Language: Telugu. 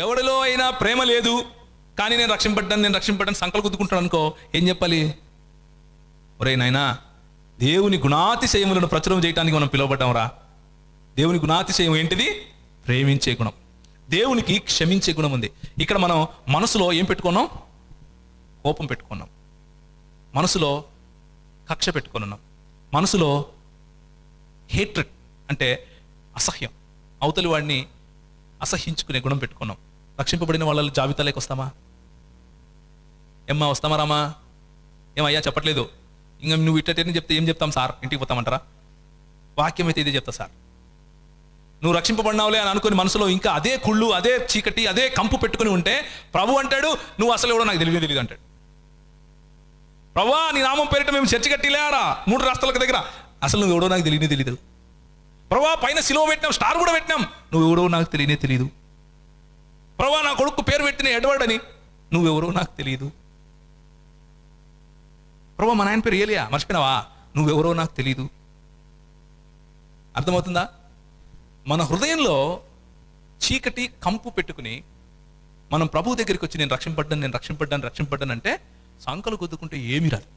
ఎవడిలో అయినా ప్రేమ లేదు కానీ నేను రక్షింపడ్డాను సంకలు గుద్దుకుంటాను అనుకో, ఏం చెప్పాలి? ఒరే నాయనా, దేవుని గుణాతిశయములను ప్రచురం చేయడానికి మనం పిలువబడ్డాంరా. దేవుని గుణాతిశయం ఏంటిది? ప్రేమించే గుణం. దేవునికి క్షమించే గుణం ఉంది. ఇక్కడ మనం మనసులో ఏం పెట్టుకున్నాం? కోపం పెట్టుకున్నాం. మనసులో కక్ష పెట్టుకున్నాం. మనసులో హేట్రెడ్ అంటే అసహ్యం, అవతలి వాడిని అసహ్యించుకునే గుణం పెట్టుకున్నాం. రక్షింపబడిన వాళ్ళ జాబితాలోకి వస్తామా? ఏమ్మా వస్తామా రామా? ఏమయ్యా చెప్పట్లేదు, ఇంకా నువ్వు ఇట్టని చెప్తే ఏం చెప్తాం సార్? ఇంటికి పోతామంటారా? వాక్యం అయితే ఇదే చెప్తా సార్. నువ్వు రక్షింపబడినావులే అని అనుకుని మనసులో ఇంకా అదే కుళ్ళు, అదే చీకటి, అదే కంపు పెట్టుకుని ఉంటే ప్రభు అంటాడు, నువ్వు అసలు ఎవడో నాకు తెలియదు అంటాడు. ప్రభువా, నీ నామం పేరిట మేము చర్చి కట్టిలేరా 3 రాష్ట్రాలకు దగ్గర, అసలు నువ్వు ఎవడో నాకు తెలియదు. ప్రభువా, పైన సిలువ పెట్టినాం, స్టార్ కూడా పెట్టినాం, నువ్వు ఎవడో నాకు తెలియదు. ప్రభువా, నా కొడుకు పేరు పెట్టిన ఎడ్వర్డ్ అని, నువ్వెవరో నాకు తెలియదు. ప్రభువా, మా నాయన పేరు ఏలియా, మర్చిపోయినావా? నువ్వెవరో నాకు తెలియదు. అర్థమవుతుందా? మన హృదయంలో చీకటి కంపు పెట్టుకుని మనం ప్రభు దగ్గరికి వచ్చి నేను రక్షింపడ్డాను అంటే సంకలు గుద్దుకుంటే ఏమీ రాదు.